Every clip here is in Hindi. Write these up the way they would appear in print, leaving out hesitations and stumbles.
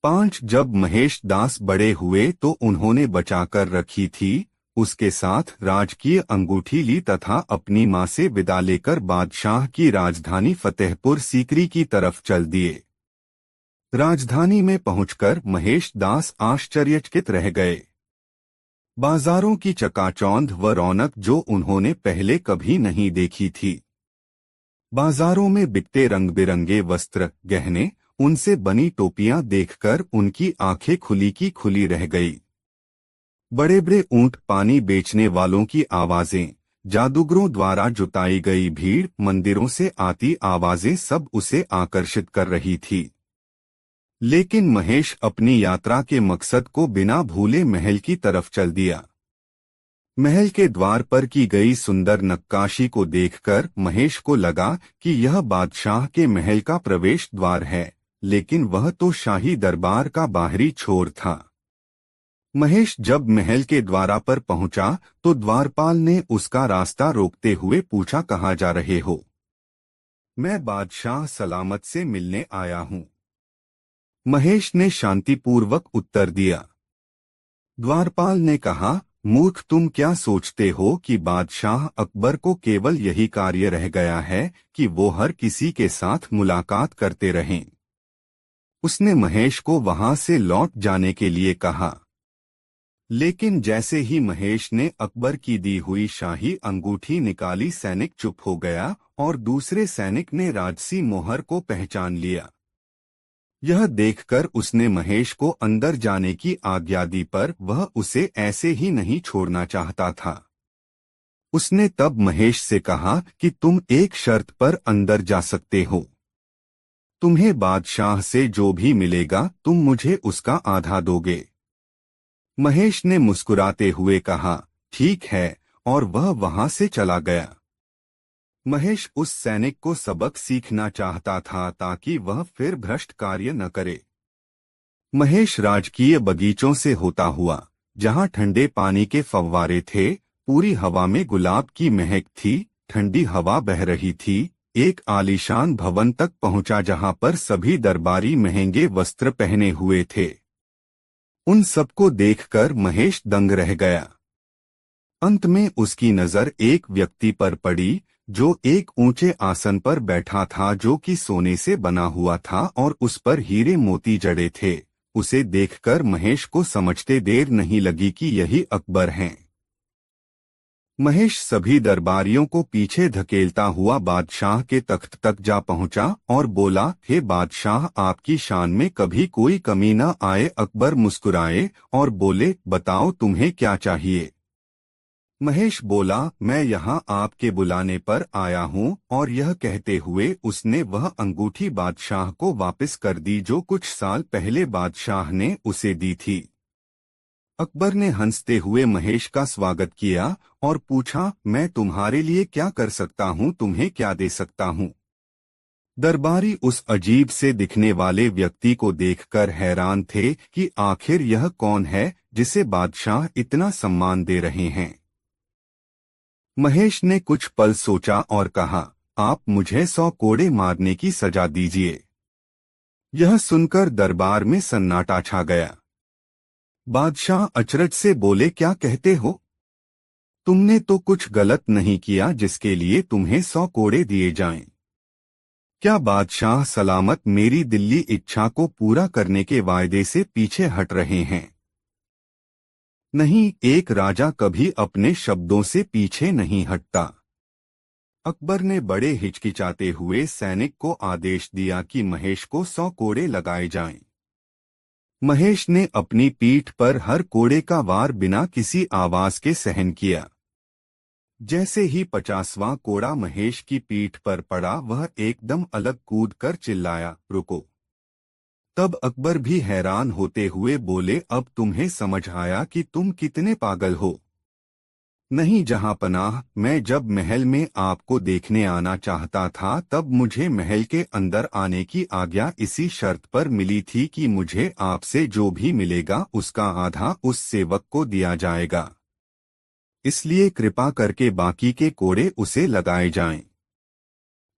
5 जब महेश दास बड़े हुए तो उन्होंने बचाकर रखी थी, उसके साथ राजकीय अंगूठी ली तथा अपनी मां से विदा लेकर बादशाह की राजधानी फतेहपुर सीकरी की तरफ चल दिए। राजधानी में पहुंचकर महेश दास आश्चर्यचकित रह गए। बाजारों की चकाचौंध व रौनक जो उन्होंने पहले कभी नहीं देखी थी। बाजारों में बिकते रंग बिरंगे वस्त्र, गहने, उनसे बनी टोपियां देखकर उनकी आंखें खुली की खुली रह गई। बड़े बड़े ऊंट, पानी बेचने वालों की आवाजें, जादूगरों द्वारा जुटाई गई भीड़, मंदिरों से आती आवाजें सब उसे आकर्षित कर रही थी। लेकिन महेश अपनी यात्रा के मकसद को बिना भूले महल की तरफ चल दिया। महल के द्वार पर की गई सुंदर नक्काशी को देखकर महेश को लगा कि यह बादशाह के महल का प्रवेश द्वार है, लेकिन वह तो शाही दरबार का बाहरी छोर था। महेश जब महल के द्वार पर पहुंचा तो द्वारपाल ने उसका रास्ता रोकते हुए पूछा, कहाँ जा रहे हो? मैं बादशाह सलामत से मिलने आया हूँ, महेश ने शांतिपूर्वक उत्तर दिया। द्वारपाल ने कहा, मूर्ख, तुम क्या सोचते हो कि बादशाह अकबर को केवल यही कार्य रह गया है कि वो हर किसी के साथ मुलाकात करते रहें? उसने महेश को वहां से लौट जाने के लिए कहा। लेकिन जैसे ही महेश ने अकबर की दी हुई शाही अंगूठी निकाली, सैनिक चुप हो गया और दूसरे सैनिक ने राजसी मोहर को पहचान लिया। यह देखकर उसने महेश को अंदर जाने की आज्ञा दी, पर वह उसे ऐसे ही नहीं छोड़ना चाहता था। उसने तब महेश से कहा कि तुम एक शर्त पर अंदर जा सकते हो। तुम्हें बादशाह से जो भी मिलेगा तुम मुझे उसका आधा दोगे। महेश ने मुस्कुराते हुए कहा, ठीक है, और वह वहां से चला गया। महेश उस सैनिक को सबक सीखना चाहता था ताकि वह फिर भ्रष्ट कार्य न करे। महेश राजकीय बगीचों से होता हुआ, जहां ठंडे पानी के फव्वारे थे, पूरी हवा में गुलाब की महक थी, ठंडी हवा बह रही थी, एक आलीशान भवन तक पहुंचा जहां पर सभी दरबारी महंगे वस्त्र पहने हुए थे। उन सबको देखकर महेश दंग रह गया। अंत में उसकी नजर एक व्यक्ति पर पड़ी जो एक ऊंचे आसन पर बैठा था, जो कि सोने से बना हुआ था और उस पर हीरे मोती जड़े थे। उसे देखकर महेश को समझते देर नहीं लगी कि यही अकबर हैं। महेश सभी दरबारियों को पीछे धकेलता हुआ बादशाह के तख्त तक जा पहुंचा और बोला, हे बादशाह, आपकी शान में कभी कोई कमी न आए। अकबर मुस्कुराए और बोले, बताओ तुम्हें क्या चाहिए? महेश बोला, मैं यहाँ आपके बुलाने पर आया हूँ, और यह कहते हुए उसने वह अंगूठी बादशाह को वापस कर दी जो कुछ साल पहले बादशाह ने उसे दी थी। अकबर ने हंसते हुए महेश का स्वागत किया और पूछा, मैं तुम्हारे लिए क्या कर सकता हूँ, तुम्हें क्या दे सकता हूँ? दरबारी उस अजीब से दिखने वाले व्यक्ति को देखकर हैरान थे कि आखिर यह कौन है जिसे बादशाह इतना सम्मान दे रहे हैं। महेश ने कुछ पल सोचा और कहा, आप मुझे 100 कोड़े मारने की सजा दीजिए। यह सुनकर दरबार में सन्नाटा छा गया। बादशाह अचरज से बोले, क्या कहते हो? तुमने तो कुछ गलत नहीं किया जिसके लिए तुम्हें 100 कोड़े दिए जाएं। क्या बादशाह सलामत मेरी दिल्ली इच्छा को पूरा करने के वायदे से पीछे हट रहे हैं? नहीं, एक राजा कभी अपने शब्दों से पीछे नहीं हटता। अकबर ने बड़े हिचकिचाते हुए सैनिक को आदेश दिया कि महेश को 100 कोड़े लगाए जाएं। महेश ने अपनी पीठ पर हर कोड़े का वार बिना किसी आवाज के सहन किया। जैसे ही 50वां कोड़ा महेश की पीठ पर पड़ा, वह एकदम अलग कूद कर चिल्लाया, रुको। तब अकबर भी हैरान होते हुए बोले, अब तुम्हें समझ आया कि तुम कितने पागल हो। नहीं जहां पनाह, मैं जब महल में आपको देखने आना चाहता था तब मुझे महल के अंदर आने की आज्ञा इसी शर्त पर मिली थी कि मुझे आपसे जो भी मिलेगा उसका आधा उस सेवक को दिया जाएगा। इसलिए कृपा करके बाकी के कोड़े उसे लगाए जाएं।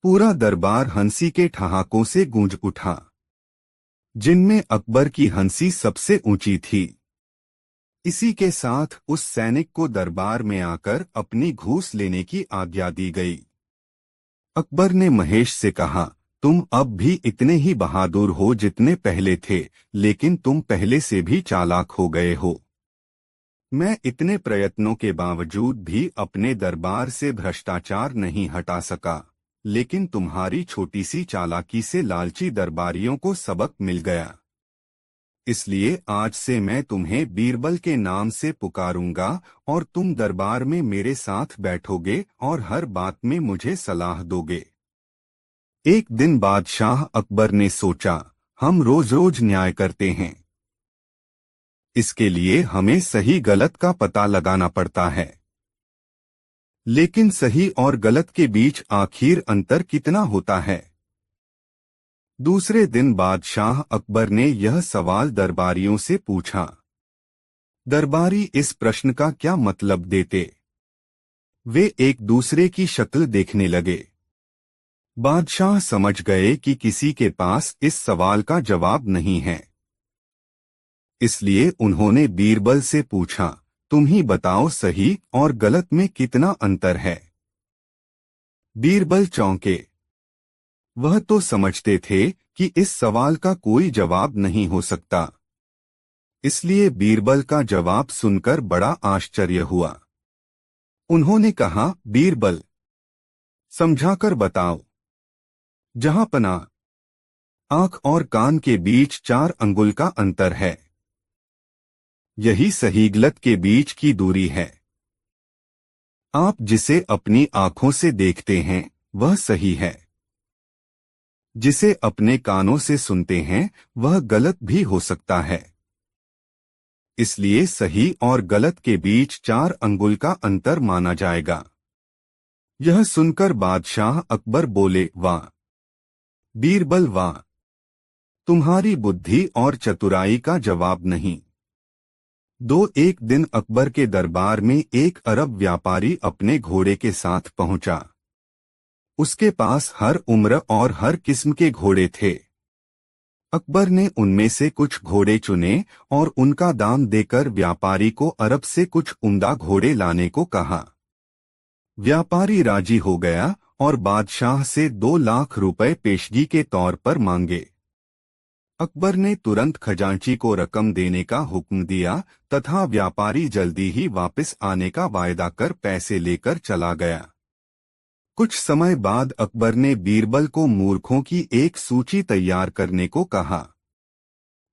पूरा दरबार हंसी के ठहाकों से गूंज उठा। जिनमें अकबर की हंसी सबसे ऊंची थी। इसी के साथ उस सैनिक को दरबार में आकर अपनी घूस लेने की आज्ञा दी गई। अकबर ने महेश से कहा, तुम अब भी इतने ही बहादुर हो जितने पहले थे, लेकिन तुम पहले से भी चालाक हो गए हो। मैं इतने प्रयत्नों के बावजूद भी अपने दरबार से भ्रष्टाचार नहीं हटा सका, लेकिन तुम्हारी छोटी सी चालाकी से लालची दरबारियों को सबक मिल गया। इसलिए आज से मैं तुम्हें बीरबल के नाम से पुकारूंगा और तुम दरबार में मेरे साथ बैठोगे और हर बात में मुझे सलाह दोगे। एक दिन बादशाह अकबर ने सोचा, हम रोज रोज न्याय करते हैं, इसके लिए हमें सही गलत का पता लगाना पड़ता है। लेकिन सही और गलत के बीच आखिर अंतर कितना होता है? दूसरे दिन बादशाह अकबर ने यह सवाल दरबारियों से पूछा। दरबारी इस प्रश्न का क्या मतलब देते? वे एक दूसरे की शक्ल देखने लगे। बादशाह समझ गए कि किसी के पास इस सवाल का जवाब नहीं है। इसलिए उन्होंने बीरबल से पूछा, तुम ही बताओ सही और गलत में कितना अंतर है? बीरबल चौंके। वह तो समझते थे कि इस सवाल का कोई जवाब नहीं हो सकता। इसलिए बीरबल का जवाब सुनकर बड़ा आश्चर्य हुआ। उन्होंने कहा, बीरबल, समझाकर बताओ। जहांपना, आंख और कान के बीच 4 अंगुल का अंतर है। यही सही गलत के बीच की दूरी है। आप जिसे अपनी आंखों से देखते हैं वह सही है, जिसे अपने कानों से सुनते हैं वह गलत भी हो सकता है। इसलिए सही और गलत के बीच 4 अंगुल का अंतर माना जाएगा। यह सुनकर बादशाह अकबर बोले, वाह बीरबल वाह, तुम्हारी बुद्धि और चतुराई का जवाब नहीं। एक दिन अकबर के दरबार में एक अरब व्यापारी अपने घोड़े के साथ पहुंचा। उसके पास हर उम्र और हर किस्म के घोड़े थे। अकबर ने उनमें से कुछ घोड़े चुने और उनका दाम देकर व्यापारी को अरब से कुछ उम्दा घोड़े लाने को कहा। व्यापारी राजी हो गया और बादशाह से 2 लाख रुपए पेशगी के तौर पर मांगे। अकबर ने तुरंत खजांची को रकम देने का हुक्म दिया तथा व्यापारी जल्दी ही वापस आने का वायदा कर पैसे लेकर चला गया। कुछ समय बाद अकबर ने बीरबल को मूर्खों की एक सूची तैयार करने को कहा।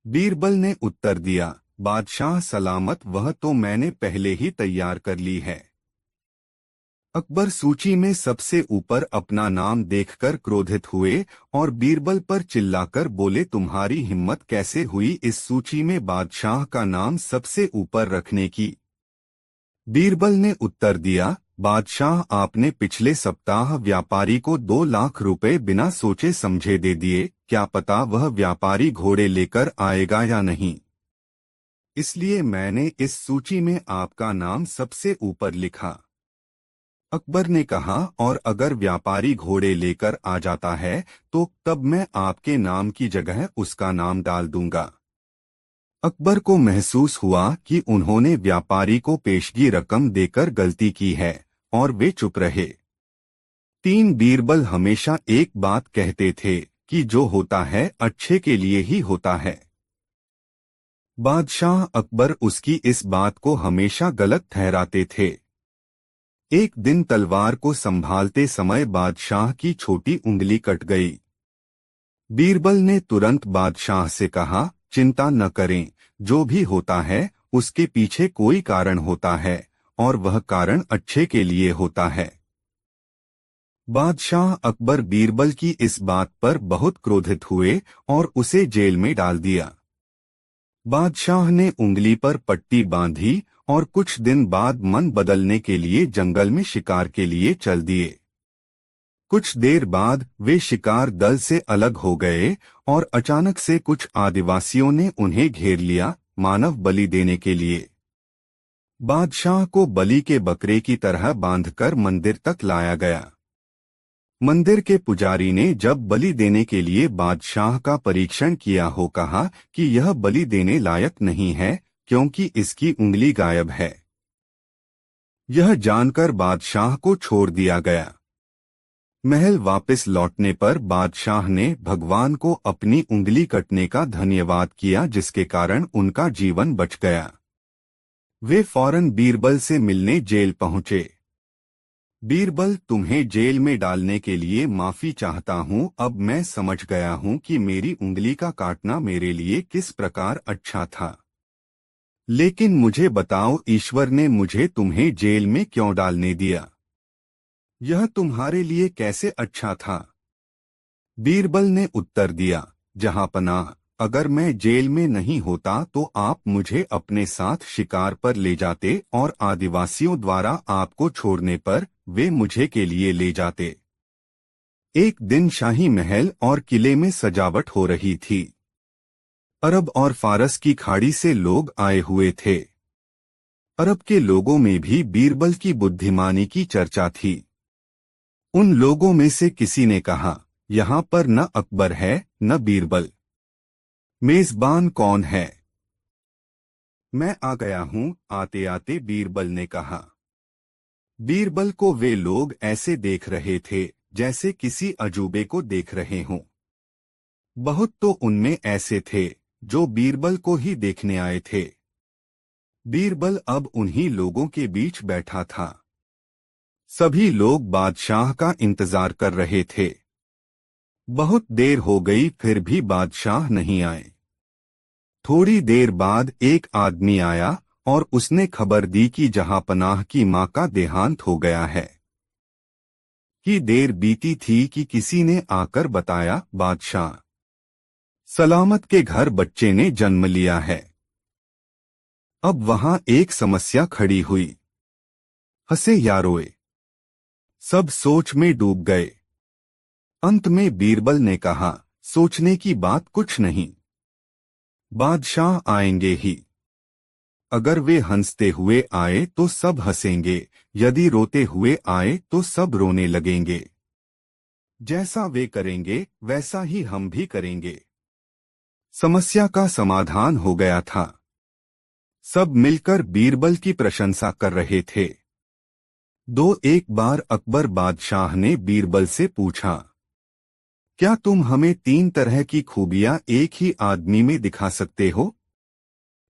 बीरबल ने उत्तर दिया, बादशाह सलामत, वह तो मैंने पहले ही तैयार कर ली है। अकबर सूची में सबसे ऊपर अपना नाम देखकर क्रोधित हुए और बीरबल पर चिल्लाकर बोले, तुम्हारी हिम्मत कैसे हुई इस सूची में बादशाह का नाम सबसे ऊपर रखने की? बीरबल ने उत्तर दिया, बादशाह आपने पिछले सप्ताह व्यापारी को 2 लाख रुपए बिना सोचे समझे दे दिए, क्या पता वह व्यापारी घोड़े लेकर आएगा या नहीं। इसलिए मैंने इस सूची में आपका नाम सबसे ऊपर लिखा। अकबर ने कहा, और अगर व्यापारी घोड़े लेकर आ जाता है तो तब मैं आपके नाम की जगह उसका नाम डाल दूंगा। अकबर को महसूस हुआ कि उन्होंने व्यापारी को पेशगी रकम देकर गलती की है और वे चुप रहे। बीरबल हमेशा एक बात कहते थे कि जो होता है अच्छे के लिए ही होता है। बादशाह अकबर उसकी इस बात को हमेशा गलत ठहराते थे। एक दिन तलवार को संभालते समय बादशाह की छोटी उंगली कट गई। बीरबल ने तुरंत बादशाह से कहा, चिंता न करें, जो भी होता है उसके पीछे कोई कारण होता है और वह कारण अच्छे के लिए होता है। बादशाह अकबर बीरबल की इस बात पर बहुत क्रोधित हुए और उसे जेल में डाल दिया। बादशाह ने उंगली पर पट्टी बांधी और कुछ दिन बाद मन बदलने के लिए जंगल में शिकार के लिए चल दिए। कुछ देर बाद वे शिकार दल से अलग हो गए और अचानक से कुछ आदिवासियों ने उन्हें घेर लिया, मानव बलि देने के लिए। बादशाह को बलि के बकरे की तरह बांधकर मंदिर तक लाया गया। मंदिर के पुजारी ने जब बलि देने के लिए बादशाह का परीक्षण किया हो कहा कि यह बलि देने लायक नहीं है क्योंकि इसकी उंगली गायब है। यह जानकर बादशाह को छोड़ दिया गया। महल वापस लौटने पर बादशाह ने भगवान को अपनी उंगली कटने का धन्यवाद किया जिसके कारण उनका जीवन बच गया। वे फौरन बीरबल से मिलने जेल पहुंचे। बीरबल, तुम्हें जेल में डालने के लिए माफी चाहता हूं। अब मैं समझ गया हूं कि मेरी उंगली का काटना मेरे लिए किस प्रकार अच्छा था। लेकिन मुझे बताओ, ईश्वर ने मुझे तुम्हें जेल में क्यों डालने दिया? यह तुम्हारे लिए कैसे अच्छा था? बीरबल ने उत्तर दिया, जहांपनाह, अगर मैं जेल में नहीं होता तो आप मुझे अपने साथ शिकार पर ले जाते और आदिवासियों द्वारा आपको छोड़ने पर वे मुझे के लिए ले जाते। एक दिन शाही महल और किले में सजावट हो रही थी। अरब और फारस की खाड़ी से लोग आए हुए थे। अरब के लोगों में भी बीरबल की बुद्धिमानी की चर्चा थी। उन लोगों में से किसी ने कहा, यहाँ पर न अकबर है न बीरबल। मेजबान कौन है? मैं आ गया हूँ, आते आते बीरबल ने कहा। बीरबल को वे लोग ऐसे देख रहे थे जैसे किसी अजूबे को देख रहे हों। बहुत तो उनमें ऐसे थे जो बीरबल को ही देखने आए थे। बीरबल अब उन्हीं लोगों के बीच बैठा था। सभी लोग बादशाह का इंतजार कर रहे थे। बहुत देर हो गई फिर भी बादशाह नहीं आए। थोड़ी देर बाद एक आदमी आया और उसने खबर दी कि जहांपनाह की मां का देहांत हो गया है। कि देर बीती थी कि किसी ने आकर बताया, बादशाह सलामत के घर बच्चे ने जन्म लिया है। अब वहां एक समस्या खड़ी हुई। हंसे या रोए, सब सोच में डूब गए। अंत में बीरबल ने कहा, सोचने की बात कुछ नहीं, बादशाह आएंगे ही। अगर वे हंसते हुए आए तो सब हंसेंगे, यदि रोते हुए आए तो सब रोने लगेंगे। जैसा वे करेंगे वैसा ही हम भी करेंगे। समस्या का समाधान हो गया था। सब मिलकर बीरबल की प्रशंसा कर रहे थे। एक बार अकबर बादशाह ने बीरबल से पूछा, क्या तुम हमें 3 तरह की खूबियां एक ही आदमी में दिखा सकते हो?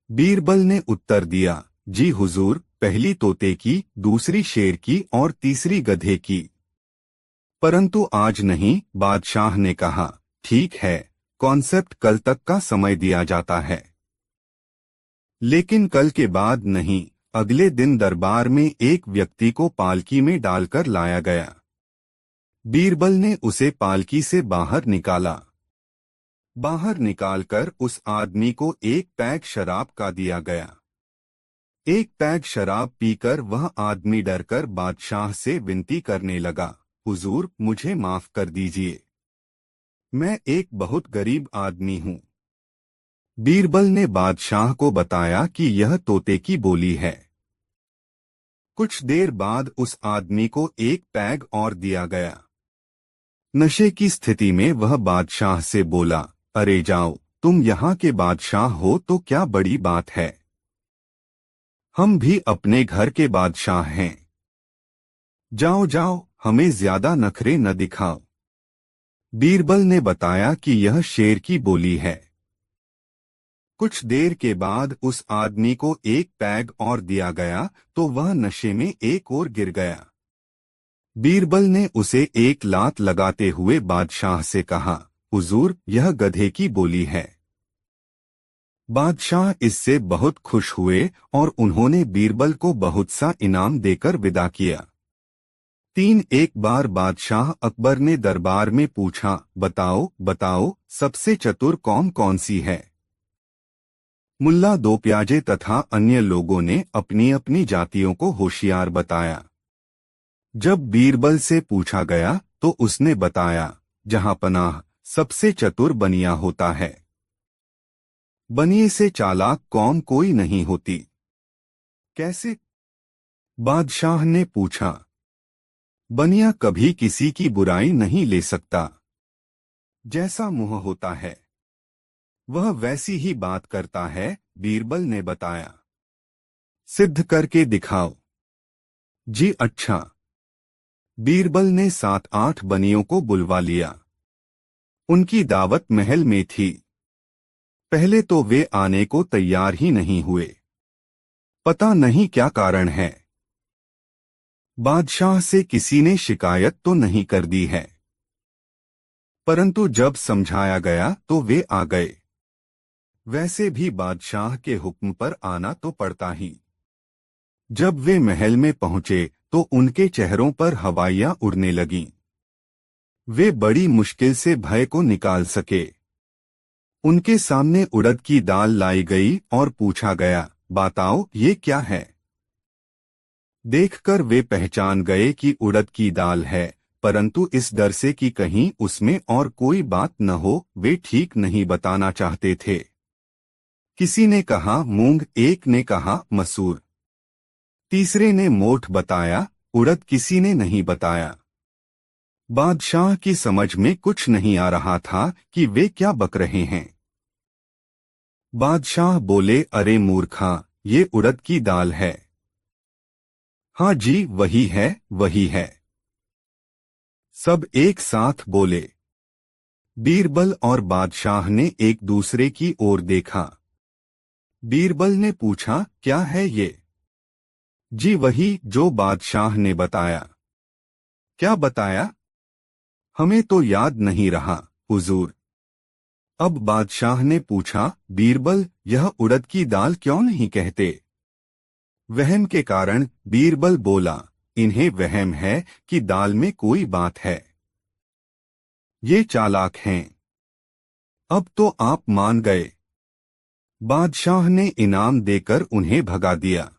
बीरबल ने उत्तर दिया, जी हुजूर, पहली तोते की, दूसरी शेर की और तीसरी गधे की। परंतु आज नहीं, बादशाह ने कहा। ठीक है, कॉन्सेप्ट कल तक का समय दिया जाता है। लेकिन कल के बाद नहीं। अगले दिन दरबार में एक व्यक्ति को पालकी में डालकर लाया गया। बीरबल ने उसे पालकी से बाहर निकाला। बाहर निकालकर उस आदमी को एक पैग शराब का दिया गया। एक पैग शराब पीकर वह आदमी डरकर बादशाह से विनती करने लगा, हुजूर, मुझे माफ कर दीजिए, मैं एक बहुत गरीब आदमी हूँ। बीरबल ने बादशाह को बताया कि यह तोते की बोली है। कुछ देर बाद उस आदमी को एक पैग और दिया गया। नशे की स्थिति में वह बादशाह से बोला, अरे जाओ, तुम यहाँ के बादशाह हो तो क्या बड़ी बात है, हम भी अपने घर के बादशाह हैं। जाओ जाओ, हमें ज्यादा नखरे न दिखाओ। बीरबल ने बताया कि यह शेर की बोली है। कुछ देर के बाद उस आदमी को एक पैग और दिया गया तो वह नशे में एक और गिर गया। बीरबल ने उसे एक लात लगाते हुए बादशाह से कहा, हुजूर, यह गधे की बोली है। बादशाह इससे बहुत खुश हुए और उन्होंने बीरबल को बहुत सा इनाम देकर विदा किया। एक बार बादशाह अकबर ने दरबार में पूछा, बताओ बताओ, सबसे चतुर कौन कौन सी है? मुल्ला दो प्याजे तथा अन्य लोगों ने अपनी अपनी जातियों को होशियार बताया। जब बीरबल से पूछा गया तो उसने बताया, जहांपनाह, सबसे चतुर बनिया होता है। बनिए से चालाक कौम कोई नहीं होती। कैसे? बादशाह ने पूछा। बनिया कभी किसी की बुराई नहीं ले सकता। जैसा मुंह होता है वह वैसी ही बात करता है, बीरबल ने बताया। सिद्ध करके दिखाओ। जी अच्छा। बीरबल ने 7-8 बनियों को बुलवा लिया। उनकी दावत महल में थी। पहले तो वे आने को तैयार ही नहीं हुए। पता नहीं क्या कारण है। बादशाह से किसी ने शिकायत तो नहीं कर दी है, परंतु जब समझाया गया तो वे आ गए। वैसे भी बादशाह के हुक्म पर आना तो पड़ता ही। जब वे महल में पहुंचे तो उनके चेहरों पर हवाइयां उड़ने लगीं। वे बड़ी मुश्किल से भय को निकाल सके। उनके सामने उड़द की दाल लाई गई और पूछा गया, बताओ ये क्या है। देखकर वे पहचान गए कि उड़द की दाल है, परंतु इस डर से कि कहीं उसमें और कोई बात न हो, वे ठीक नहीं बताना चाहते थे। किसी ने कहा मूंग, एक ने कहा मसूर, तीसरे ने मोठ बताया, उड़द किसी ने नहीं बताया। बादशाह की समझ में कुछ नहीं आ रहा था कि वे क्या बक रहे हैं। बादशाह बोले, अरे मूर्खा, ये उड़द की दाल है। हाँ जी, वही है, वही है। सब एक साथ बोले। बीरबल और बादशाह ने एक दूसरे की ओर देखा। बीरबल ने पूछा, क्या है ये। जी वही जो बादशाह ने बताया। क्या बताया। हमें तो याद नहीं रहा, हुजूर। अब बादशाह ने पूछा, बीरबल, यह उड़द की दाल क्यों नहीं कहते। वहम के कारण बीरबल बोला, इन्हें वहम है कि दाल में कोई बात है। ये चालाक हैं। अब तो आप मान गए। बादशाह ने इनाम देकर उन्हें भगा दिया।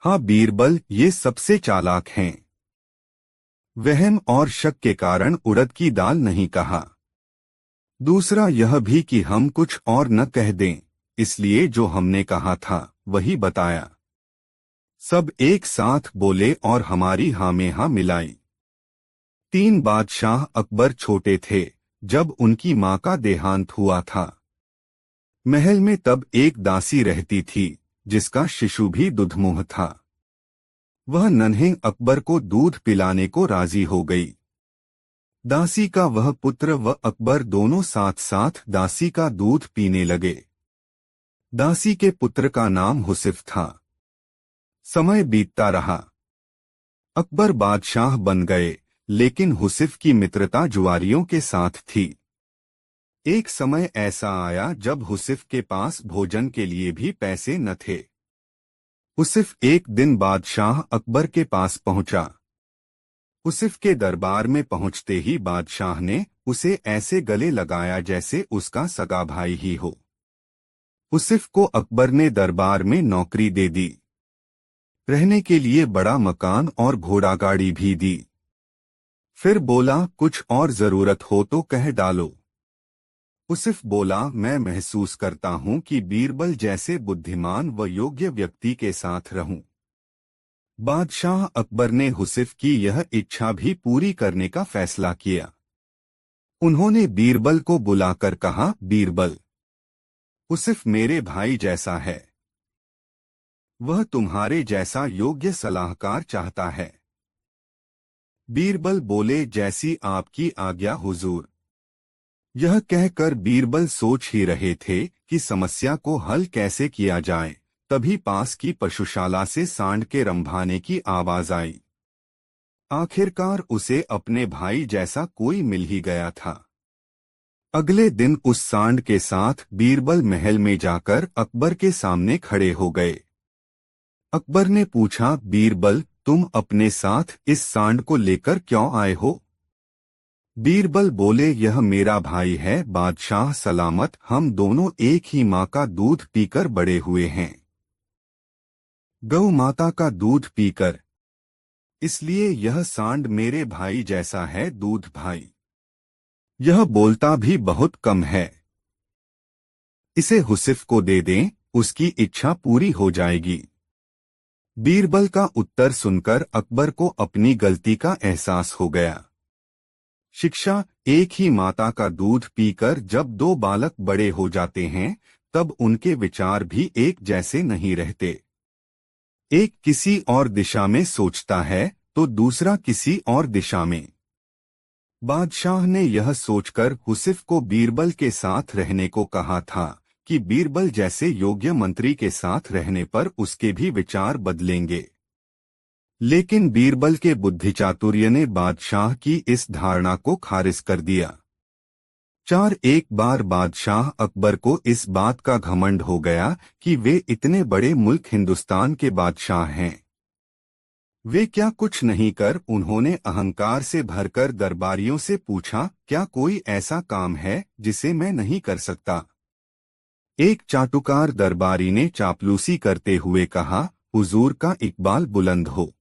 हाँ बीरबल, ये सबसे चालाक हैं। वहम और शक के कारण उड़द की दाल नहीं कहा। दूसरा यह भी कि हम कुछ और न कह दें, इसलिए जो हमने कहा था वही बताया। सब एक साथ बोले और हमारी हाँ में हाँ मिलाई। 3 बादशाह अकबर छोटे थे जब उनकी मां का देहांत हुआ था। महल में तब एक दासी रहती थी जिसका शिशु भी दुधमुह था। वह नन्हे अकबर को दूध पिलाने को राजी हो गई। दासी का वह पुत्र व अकबर दोनों साथ साथ दासी का दूध पीने लगे। दासी के पुत्र का नाम हुसिफ था। समय बीतता रहा। अकबर बादशाह बन गए, लेकिन हुसिफ की मित्रता जुआरियों के साथ थी। एक समय ऐसा आया जब हुसिफ के पास भोजन के लिए भी पैसे न थे। हुसिफ एक दिन बादशाह अकबर के पास पहुंचा। हुसिफ के दरबार में पहुंचते ही बादशाह ने उसे ऐसे गले लगाया जैसे उसका सगा भाई ही हो। हुसिफ को अकबर ने दरबार में नौकरी दे दी। रहने के लिए बड़ा मकान और घोड़ा गाड़ी भी दी। फिर बोला, कुछ और जरूरत हो तो कह डालो। हुसिफ बोला, मैं महसूस करता हूं कि बीरबल जैसे बुद्धिमान व योग्य व्यक्ति के साथ रहूं। बादशाह अकबर ने हुसिफ की यह इच्छा भी पूरी करने का फैसला किया। उन्होंने बीरबल को बुलाकर कहा, बीरबल, हुसिफ मेरे भाई जैसा है। वह तुम्हारे जैसा योग्य सलाहकार चाहता है। बीरबल बोले, जैसी आपकी आज्ञा हुजूर। यह कहकर बीरबल सोच ही रहे थे कि समस्या को हल कैसे किया जाए, तभी पास की पशुशाला से सांड के रंभाने की आवाज आई। आखिरकार उसे अपने भाई जैसा कोई मिल ही गया था। अगले दिन उस सांड के साथ बीरबल महल में जाकर अकबर के सामने खड़े हो गए। अकबर ने पूछा, बीरबल, तुम अपने साथ इस सांड को लेकर क्यों आए हो। बीरबल बोले, यह मेरा भाई है बादशाह सलामत, हम दोनों एक ही माँ का दूध पीकर बड़े हुए हैं। गौ माता का दूध पीकर, इसलिए यह सांड मेरे भाई जैसा है, दूध भाई। यह बोलता भी बहुत कम है। इसे हुसिफ को दे दें, उसकी इच्छा पूरी हो जाएगी। बीरबल का उत्तर सुनकर अकबर को अपनी गलती का एहसास हो गया। शिक्षा। एक ही माता का दूध पीकर जब दो बालक बड़े हो जाते हैं, तब उनके विचार भी एक जैसे नहीं रहते। एक किसी और दिशा में सोचता है तो दूसरा किसी और दिशा में। बादशाह ने यह सोचकर हुसिफ को बीरबल के साथ रहने को कहा था कि बीरबल जैसे योग्य मंत्री के साथ रहने पर उसके भी विचार बदलेंगे। लेकिन बीरबल के बुद्धिचातुर्य ने बादशाह की इस धारणा को खारिज कर दिया। एक बार बादशाह अकबर को इस बात का घमंड हो गया कि वे इतने बड़े मुल्क हिंदुस्तान के बादशाह हैं। वे क्या कुछ नहीं कर उन्होंने अहंकार से भरकर दरबारियों से पूछा, क्या कोई ऐसा काम है जिसे मैं नहीं कर सकता? एक चाटुकार दरबारी ने चापलूसी करते हुए कहा, हुजूर का इकबाल बुलंद हो।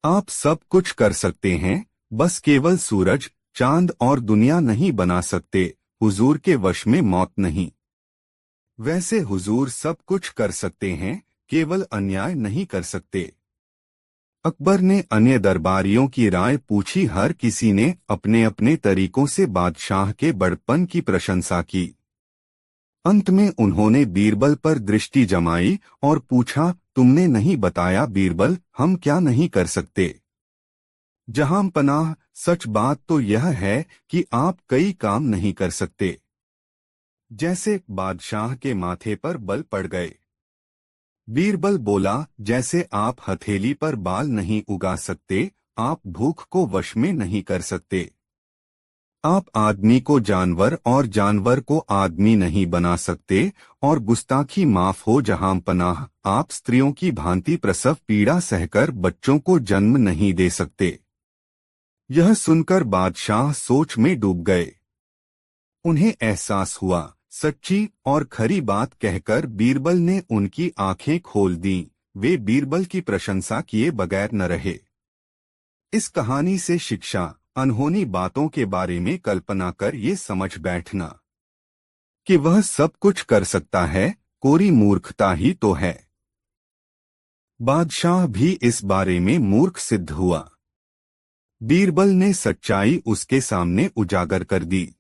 आप सब कुछ कर सकते हैं, बस केवल सूरज, चांद और दुनिया नहीं बना सकते। हुजूर के वश में मौत नहीं। वैसे हुजूर सब कुछ कर सकते हैं, केवल अन्याय नहीं कर सकते। अकबर ने अन्य दरबारियों की राय पूछी। हर किसी ने अपने अपने तरीकों से बादशाह के बड़पन की प्रशंसा की। अंत में उन्होंने बीरबल पर दृष्टि जमाई और पूछा, तुमने नहीं बताया बीरबल, हम क्या नहीं कर सकते? जहां पनाह, सच बात तो यह है कि आप कई काम नहीं कर सकते। जैसे बादशाह के माथे पर बल पड़ गए। बीरबल बोला, जैसे आप हथेली पर बाल नहीं उगा सकते, आप भूख को वश में नहीं कर सकते। आप आदमी को जानवर और जानवर को आदमी नहीं बना सकते। और गुस्ताखी माफ हो जहां पनाह, आप स्त्रियों की भांति प्रसव पीड़ा सहकर बच्चों को जन्म नहीं दे सकते। यह सुनकर बादशाह सोच में डूब गए। उन्हें एहसास हुआ, सच्ची और खरी बात कहकर बीरबल ने उनकी आंखें खोल दीं। वे बीरबल की प्रशंसा किए बगैर न रहे। इस कहानी से शिक्षा, अनहोनी बातों के बारे में कल्पना कर ये समझ बैठना कि वह सब कुछ कर सकता है, कोरी मूर्खता ही तो है। बादशाह भी इस बारे में मूर्ख सिद्ध हुआ। बीरबल ने सच्चाई उसके सामने उजागर कर दी।